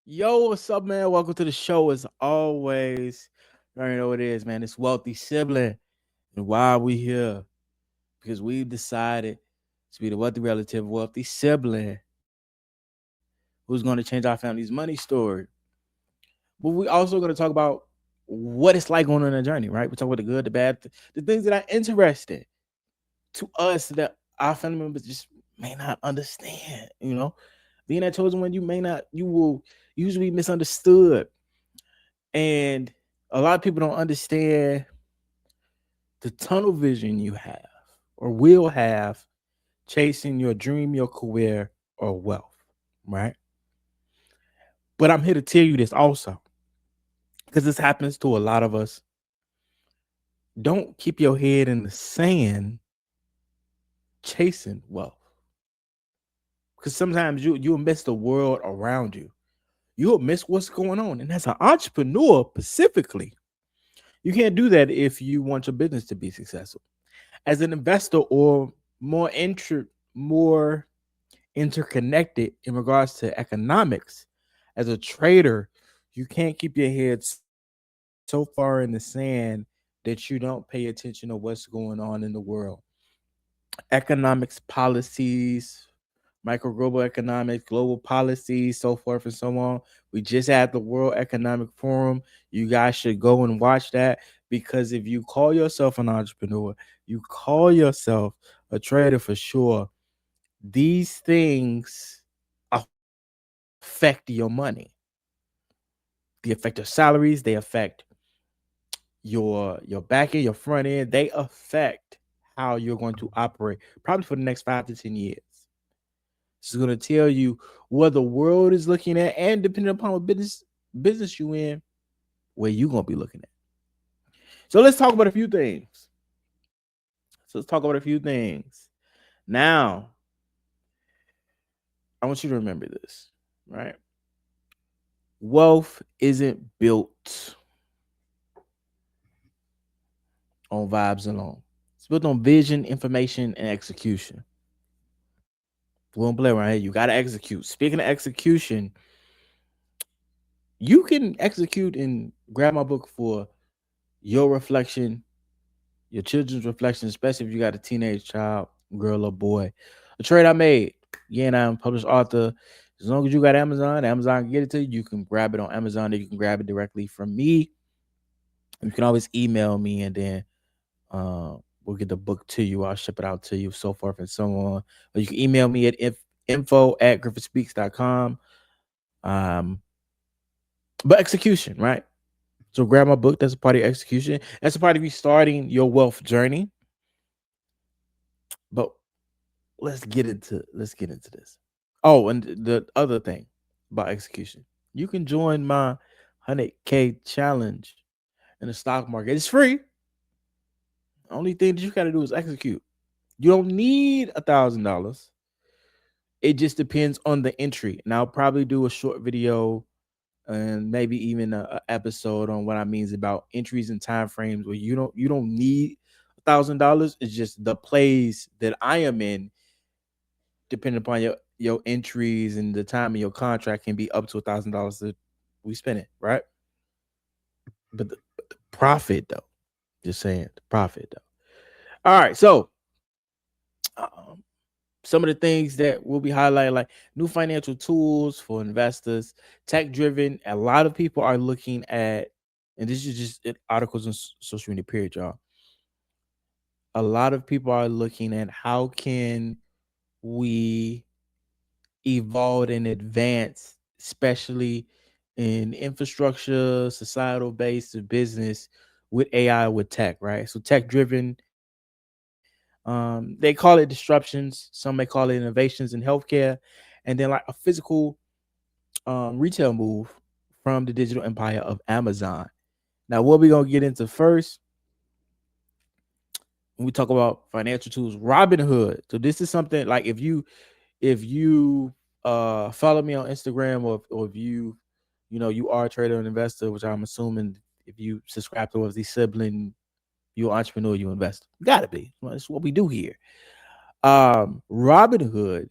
Yo, what's up, man? Welcome to the show. As always, you already know what it is, man. It's Wealthy Sibling. And why are we here? Because we've decided to be the wealthy relative, wealthy sibling who's going to change our family's money story. But we also going to talk about what it's like going on a journey, right? We talk about the good, the bad, the things that are interesting to us that our family members just may not understand. Being that chosen one, you will usually be misunderstood. And a lot of people don't understand the tunnel vision you have or will have chasing your dream, your career, or wealth, right? But I'm here to tell you this also, because this happens to a lot of us. Don't keep your head in the sand chasing wealth. Because sometimes you'll miss the world around you. You'll miss what's going on. And as an entrepreneur, specifically, you can't do that if you want your business to be successful. As an investor or more interconnected in regards to economics, as a trader, you can't keep your head so far in the sand that you don't pay attention to what's going on in the world. Economics policies, micro global economics, global policies, so forth and so on. We just had the World Economic Forum. You guys should go and watch that, because if you call yourself an entrepreneur, you call yourself a trader for sure, these things affect your money. They affect your salaries, they affect your back end, your front end, they affect how you're going to operate probably for the next 5 to 10 years. This is going to tell you what the world is looking at, and depending upon what business you in, where you're going to be looking at. So let's talk about a few things. Now, I want you to remember this, right? Wealth isn't built on vibes alone. It's built on vision, information, and execution. We won't play around here. You got to execute. Speaking of execution, you can execute and grab my book for your reflection, your children's reflection, especially if you got a teenage child, girl or boy. A trade I made. Yeah, and I'm a published author. As long as you got Amazon can get it to you. You can grab it on Amazon, or you can grab it directly from me. You can always email me, and then we'll get the book to you. I'll ship it out to you, so forth and so on. Or you can email me at info@griffinspeaks.com. But execution, right? So grab my book. That's a part of your execution. That's a part of you starting your wealth journey. But let's get into this. Oh, and the other thing about execution, you can join my 100K challenge in the stock market. It's free. Only thing that you got to do is execute. You don't need $1,000. It just depends on the entry. And I'll probably do a short video and maybe even a episode on what I means about entries and time frames, where you don't need $1,000. It's just the plays that I am in, depending upon your entries and the time of your contract, can be up to $1,000 that we spend it, right? But the profit though, just saying the profit though. All right, so um, some of the things that we'll be highlighting, like new financial tools for investors, tech driven. A lot of people are looking at, and this is just articles on social media, period, y'all. A lot of people are looking at how can we evolve and advance, especially in infrastructure, societal based business with AI, with tech, right? So tech driven, they call it disruptions. Some may call it innovations in healthcare, and then like a physical retail move from the digital empire of Amazon. Now, what we're gonna get into first when we talk about financial tools, Robinhood. So this is something like if you follow me on Instagram, or if you are a trader and investor, which I'm assuming if you subscribe to us, the sibling, you entrepreneur, you invest. Gotta be. Well, that's what we do here. Robinhood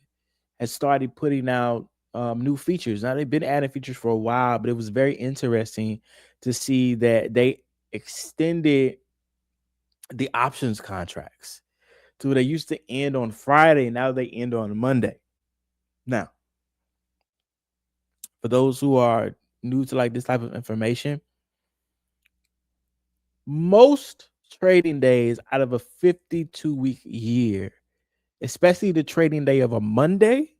has started putting out new features. Now they've been adding features for a while, but it was very interesting to see that they extended the options contracts. So they used to end on Friday, now they end on Monday. Now, for those who are new to like this type of information, most trading days out of a 52-week year, especially the trading day of a Monday,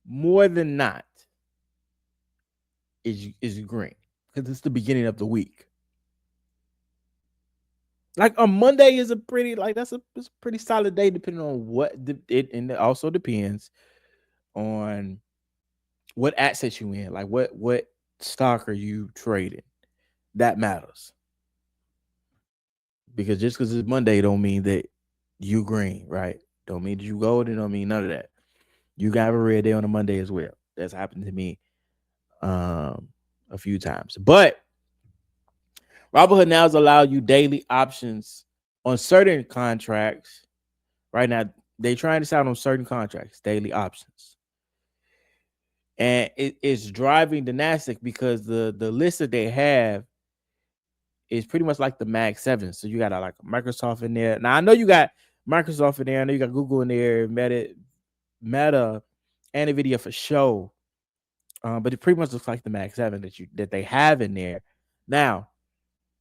more than not is green because it's the beginning of the week. Like a Monday is a pretty it's a pretty solid day depending on what it, and it also depends on what assets you in, like what stock are you trading. That matters, because just because it's Monday don't mean that you green, right? Don't mean that you gold. It don't mean none of that. You can have a red day on a Monday as well. That's happened to me a few times. But Robinhood now has allowed you daily options on certain contracts. Right now, they're trying this out on certain contracts, daily options. And it's driving the Nasdaq because the list that they have is pretty much like the Mag 7. So you got like Microsoft in there. Now I know you got Microsoft in there. I know you got Google in there, Meta, and Nvidia for show. But it pretty much looks like the Mag 7 that they have in there. Now,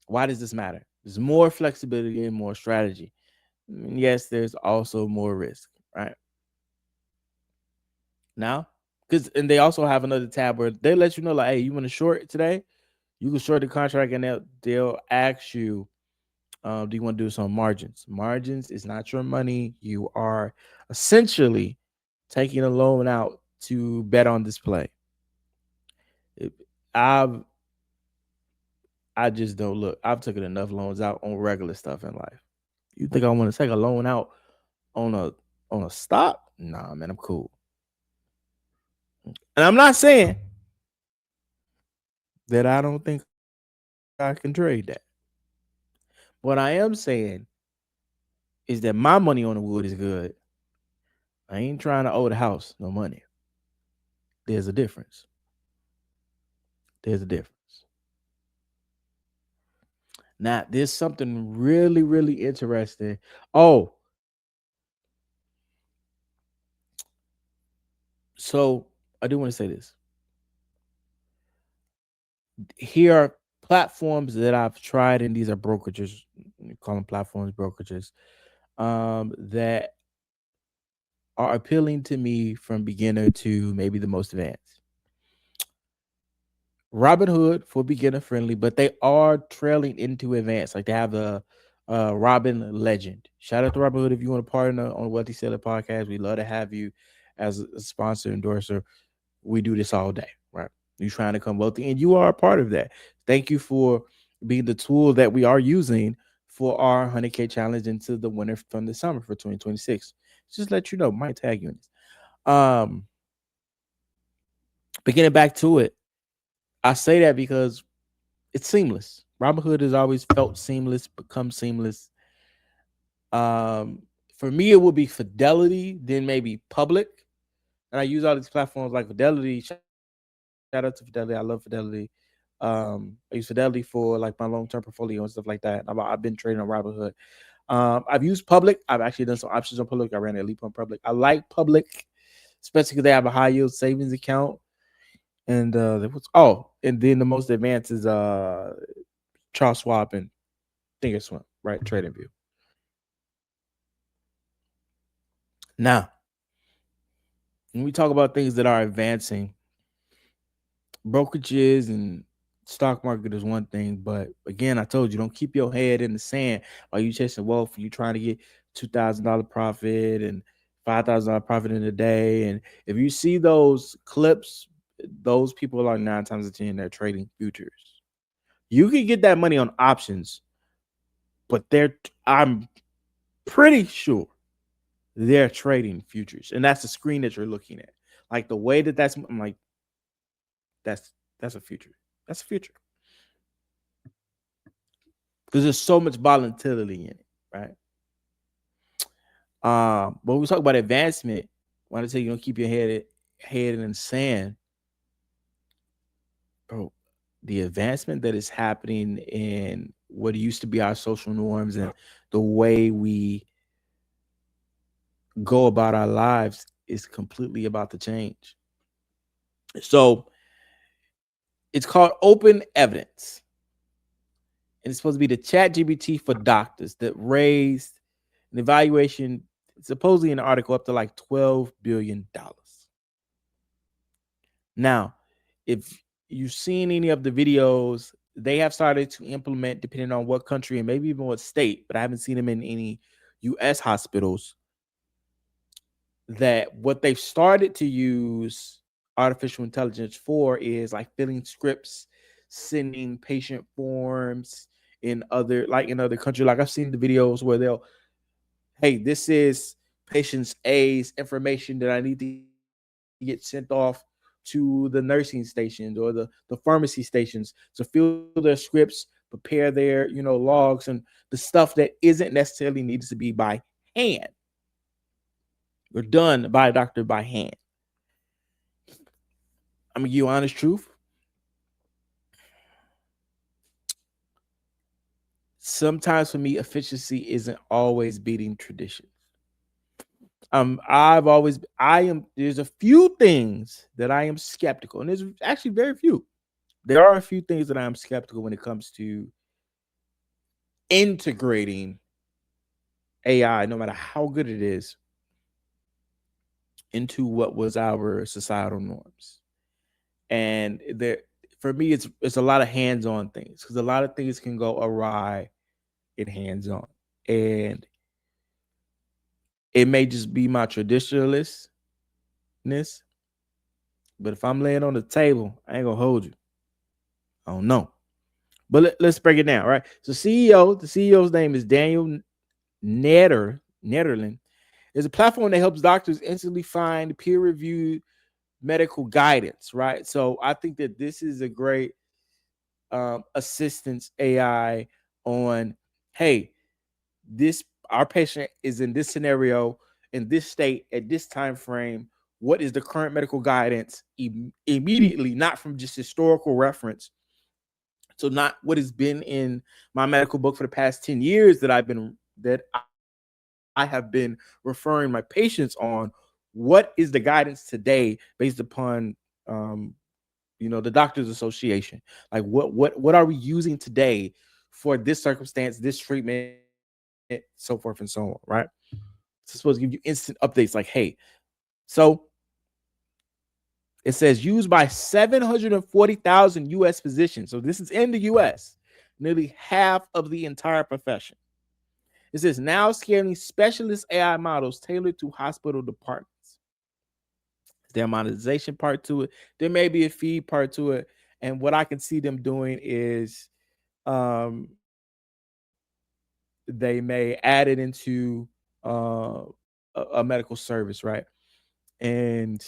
why does this matter? There's more flexibility and more strategy. And yes, there's also more risk, right? Now, and they also have another tab where they let you know, like, hey, you want to short today? You can short the contract, and they'll ask you, do you want to do some margins? Margins is not your money. You are essentially taking a loan out to bet on this play. I just don't look. I've taken enough loans out on regular stuff in life. You think I want to take a loan out on a stock? Nah, man, I'm cool. And I'm not saying that I don't think I can trade that. What I am saying is that my money on the wood is good. I ain't trying to owe the house no money. There's a difference. There's a difference. Now, there's something really, really interesting. Oh, so I do want to say this. Here are platforms that I've tried, and these are brokerages. We call them platforms, brokerages, that are appealing to me from beginner to maybe the most advanced. Robinhood for beginner friendly, but they are trailing into advanced. Like they have the Robin Legend. Shout out to Robinhood if you want to partner on Wealthy Sibling Podcast. We love to have you as a sponsor endorser. We do this all day, right? You're trying to come wealthy, and you are a part of that. Thank you for being the tool that we are using for our 100K challenge into the winter from the summer for 2026. Just let you know, might tag you in this. But getting back to it, I say that because it's seamless. Robinhood has always felt seamless, become seamless. For me, it would be Fidelity, then maybe Public. And I use all these platforms like Fidelity. Shout out to Fidelity. I love Fidelity. I use Fidelity for like my long-term portfolio and stuff like that. I've been trading on Robinhood. I've used Public. I've actually done some options on Public. I ran a leap on Public. I like Public, especially because they have a high yield savings account. And and then the most advanced is Charles Schwab and Thinkorswim, right? TradingView. Now, when we talk about things that are advancing, brokerages and stock market is one thing, but again, I told you, don't keep your head in the sand while you chasing wealth. You trying to get $2,000 profit and $5,000 profit in a day. And if you see those clips, those people are 9 times out of 10 they're trading futures. You can get that money on options, but I'm pretty sure they're trading futures, and that's the screen that you're looking at. Like the way I'm like, that's a future. That's a future. Because there's so much volatility in it, right? But we talk about advancement. want to tell you, don't keep your head in the sand, bro. The advancement that is happening in what used to be our social norms and the way we go about our lives is completely about to change. So it's called Open Evidence. And it's supposed to be the chat GBT for doctors that raised an evaluation, supposedly in an article, up to like $12 billion. Now, if you've seen any of the videos, they have started to implement, depending on what country and maybe even what state, but I haven't seen them in any US hospitals, that what they've started to use artificial intelligence for is like filling scripts, sending patient forms in other countries. Like I've seen the videos where they'll, hey, this is patient's A's information that I need to get sent off to the nursing stations or the pharmacy stations to fill their scripts, prepare their, logs and the stuff that isn't necessarily needs to be by hand or done by a doctor by hand. I'm gonna give you honest truth. Sometimes for me, efficiency isn't always beating tradition. There's a few things that I am skeptical, and there's actually very few. There are a few things that I am skeptical when it comes to integrating AI, no matter how good it is, into what was our societal norms. And there, for me, it's a lot of hands-on things, because a lot of things can go awry in hands-on, and it may just be my traditionalistness. But if I'm laying on the table, I ain't gonna hold you. I don't know. But let's break it down, right? So the CEO's name is Daniel Netherland. Is a platform that helps doctors instantly find peer-reviewed medical guidance, right? So I think that this is a great assistance AI on, hey, this our patient is in this scenario, in this state, at this time frame. What is the current medical guidance immediately, not from just historical reference? So not what has been in my medical book for the past 10 years that I have been referring my patients on. What is the guidance today based upon the Doctors Association? Like what are we using today for this circumstance, this treatment, so forth and so on, right? It's supposed to give you instant updates like, hey, so it says used by 740,000 US physicians. So this is in the US, nearly half of the entire profession. It says now scaling specialist AI models tailored to hospital departments. There's a monetization part to it. There may be a fee part to it. And what I can see them doing is um, they may add it into uh, a medical service, right? And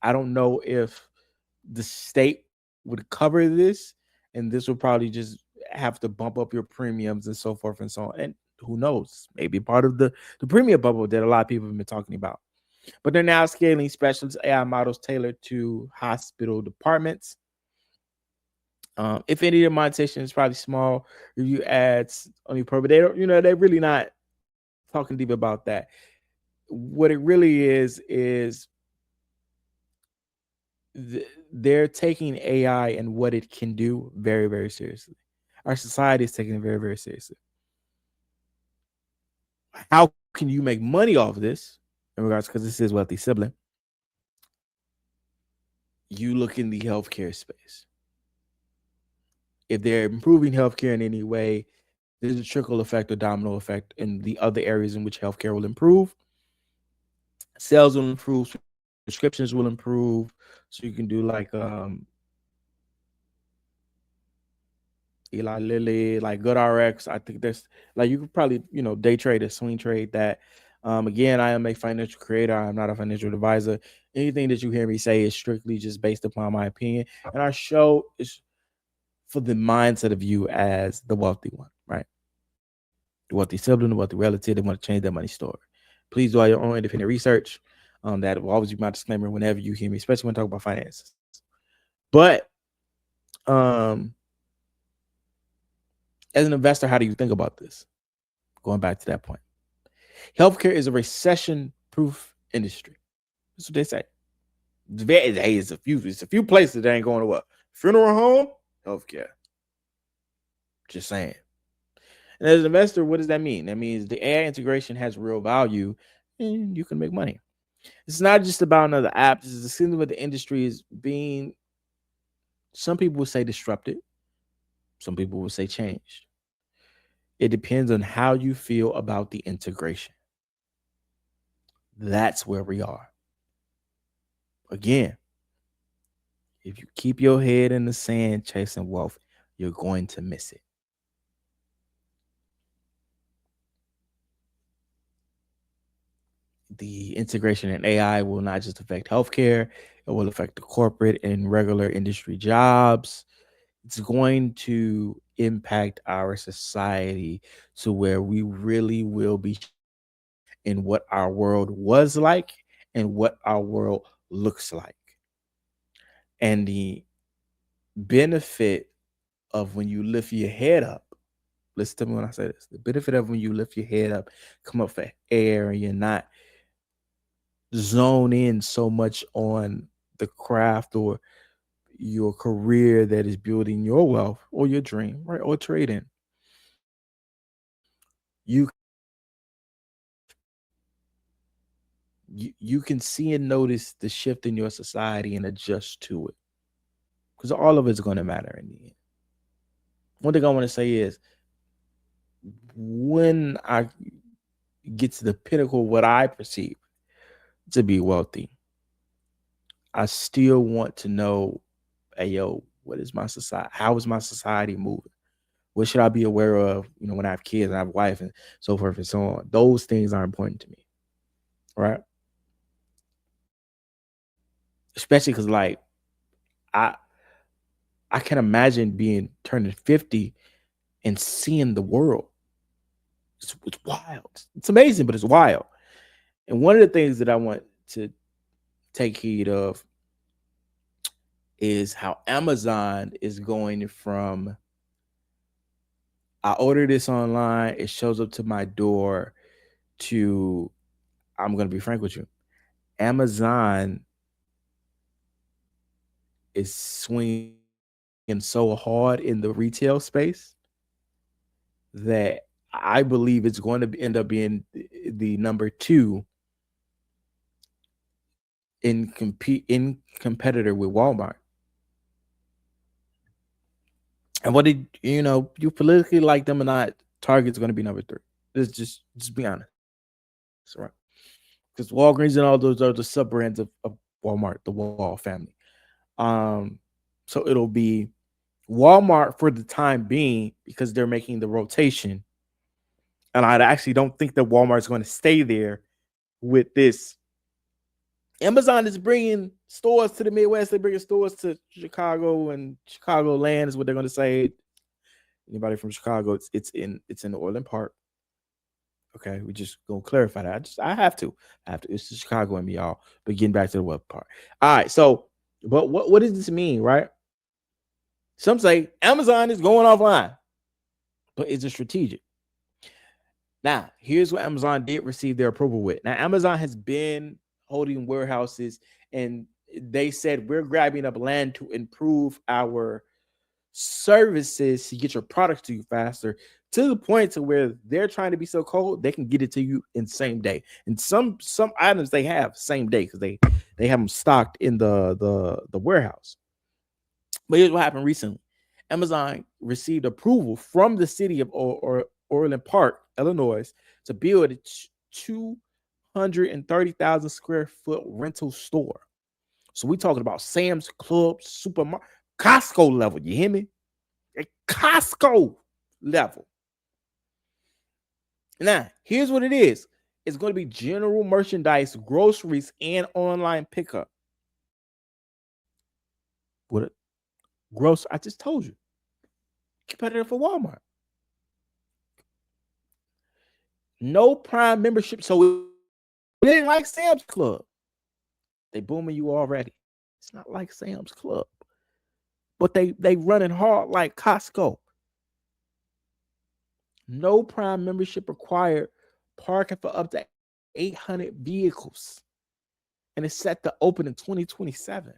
I don't know if the state would cover this, and this would probably just have to bump up your premiums and so forth and so on. And who knows? Maybe part of the premium bubble that a lot of people have been talking about. But they're now scaling specialist AI models tailored to hospital departments. If any of the monetization is probably small, review ads on your pro, but they don't, they're really not talking deep about that. What it really is they're taking AI and what it can do very, very seriously. Our society is taking it very, very seriously. How can you make money off of this? In regards, because this is Wealthy Sibling, you look in the healthcare space. If they're improving healthcare in any way, there's a trickle effect or domino effect in the other areas in which healthcare will improve. Sales will improve, prescriptions will improve. So you can do like Eli Lilly, like GoodRx. I think there's like you could probably day trade or swing trade that. Again, I am a financial creator. I'm not a financial advisor. Anything that you hear me say is strictly just based upon my opinion, and our show is for the mindset of you as the wealthy one, right? The wealthy sibling, the wealthy relative. They want to change their money story. Please do all your own independent research. That will always be my disclaimer whenever you hear me, especially when I talk about finances. But as an investor, how do you think about this? Going back to that point, healthcare is a recession-proof industry. That's what they say. It's a few places that ain't going to what? Funeral home, healthcare. Just saying. And as an investor, what does that mean? That means the AI integration has real value and you can make money. It's not just about another app. This is the same with the industry is being, some people would say disrupted. Some people would say changed. It depends on how you feel about the integration. That's where we are. Again, if you keep your head in the sand chasing wealth, you're going to miss it. The integration in AI will not just affect healthcare, it will affect the corporate and regular industry jobs. It's going to impact our society to where we really will be in what our world was like and what our world looks like. And the benefit of when you lift your head up, listen to me when I say this, the benefit of when you lift your head up, come up for air, and you're not zone in so much on the craft or your career that is building your wealth or your dream, right? Or trading. You you can see and notice the shift in your society and adjust to it. Because all of it's going to matter in the end. One thing I want to say is when I get to the pinnacle of what I perceive to be wealthy, I still want to know, hey, yo, what is my society? How is my society moving? What should I be aware of, when I have kids and I have a wife and so forth and so on? Those things are important to me, right? Especially because, like, I I can imagine turning 50 and seeing the world. It's wild. It's amazing, but it's wild. And one of the things that I want to take heed of is how Amazon is going from, I order this online, it shows up to my door, to, I'm going to be frank with you, Amazon is swinging so hard in the retail space that I believe it's going to end up being the number 2 in competitor with Walmart. And what did you politically like them or not, Target's going to be number 3. Let's just be honest, right? Because Walgreens and all those are the sub brands of Walmart, the Wall family. So it'll be Walmart for the time being because they're making the rotation. And I actually don't think that Walmart's going to stay there with this. Amazon is bringing stores to the Midwest. They're bringing stores to Chicago, and Chicagoland is what they're going to say. Anybody from Chicago, it's in the Orland Park. Okay, we just gonna clarify that. I have to. It's the Chicago in me, y'all. But getting back to the web part. All right. So, but what does this mean, right? Some say Amazon is going offline, but is it strategic? Now, here's what Amazon did receive their approval with. Now, Amazon has been holding warehouses, and they said we're grabbing up land to improve our services to get your products to you faster, to the point to where they're trying to be so cold they can get it to you in same day. And some items they have same day because they have them stocked in the warehouse. But here's what happened recently. Amazon received approval from the city of Orland Park, Illinois, to build a 230,000 square foot rental store. So we're talking about Sam's Club, supermarket, Costco level. You hear me? A Costco level. Now, here's what it is. It's going to be general merchandise, groceries, and online pickup. What? I just told you. Competitor for Walmart. No Prime membership. So it ain't like Sam's Club. They booming you already. It's not like Sam's Club, but they running hard like Costco. No Prime membership required. Parking for up to 800 vehicles, and it's set to open in 2027.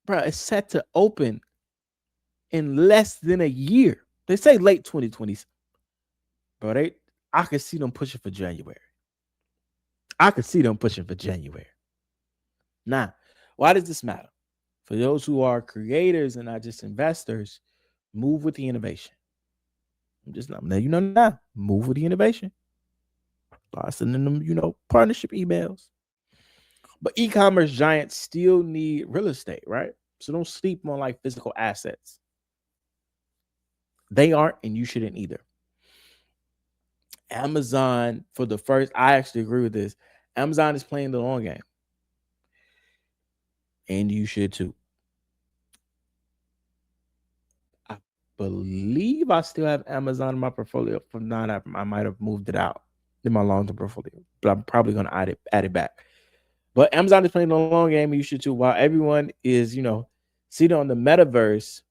Bro, it's set to open in less than a year. They say late 2020s. Bro, I could see them pushing for January. I could see them pushing for January. Now, why does this matter? For those who are creators and not just investors, move with the innovation. I'm just not letting you know now. Move with the innovation. By sending them, partnership emails. But e-commerce giants still need real estate, right? So don't sleep on like physical assets. They aren't, and you shouldn't either. Amazon, I actually agree with this. Amazon is playing the long game. And you should too. I believe I still have Amazon in my portfolio. If not, I might have moved it out in my long-term portfolio. But I'm probably going to add it back. But Amazon is playing the long game, and you should too. While everyone is, seated on the metaverse,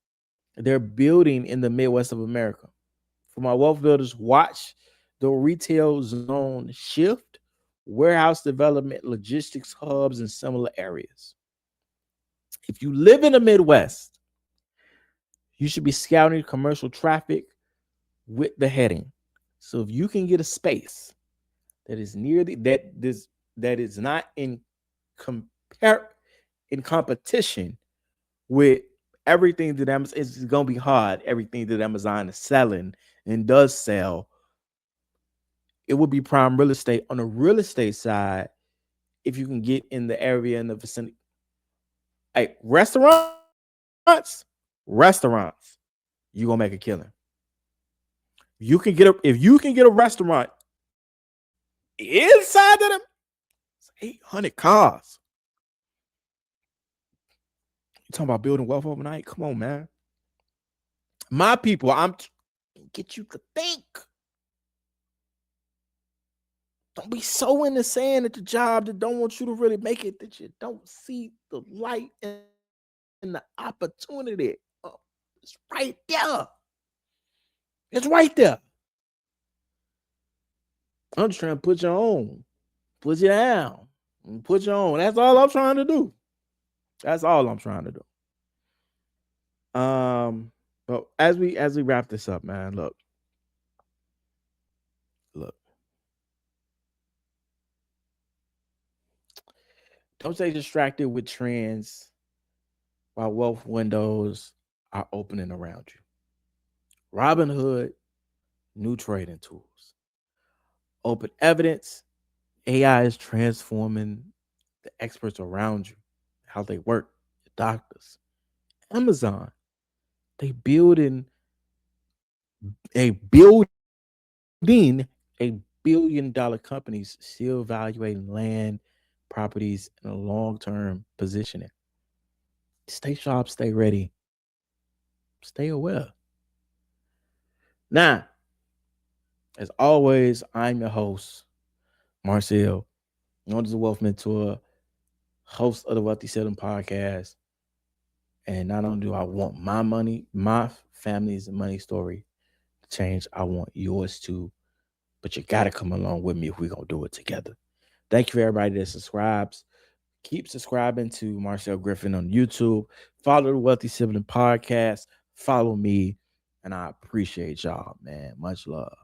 they're building in the Midwest of America. For my wealth builders, watch the retail zone shift, warehouse development, logistics hubs, and similar areas. If you live in the Midwest, you should be scouting commercial traffic with the heading. So if you can get a space that is near that is not in competition with everything that Amazon, it's gonna be hard. Everything that Amazon is selling and does sell, it would be prime real estate. On the real estate side, if you can get in the area in the vicinity. Hey, restaurants, you gonna make a killing. If you can get a restaurant inside of them, it's 800 cars. You talking about building wealth overnight? Come on, man. My people, I'm get you to think. Don't be so in the sand at the job that don't want you to really make it, that you don't see the light and the opportunity. Oh, it's right there. It's right there. I'm just trying to put you on, put you down, and put you on. That's all I'm trying to do. That's all I'm trying to do. But as we wrap this up, man, look. Don't stay distracted with trends while wealth windows are opening around you. Robinhood, new trading tools. OpenEvidence, AI is transforming the experts around you, how they work, the doctors. Amazon, they building a billion-dollar companies still evaluating land, properties, and a long-term positioning. Stay sharp, stay ready, stay aware. Now, as always, I'm your host, Marcel, known as a wealth mentor, host of the Wealthy Sibling Podcast. And not only do I want my money, my family's money story to change, I want yours too. But you got to come along with me if we're going to do it together. Thank you for everybody that subscribes. Keep subscribing to Marcel Griffin on YouTube. Follow the Wealthy Sibling Podcast. Follow me. And I appreciate y'all, man. Much love.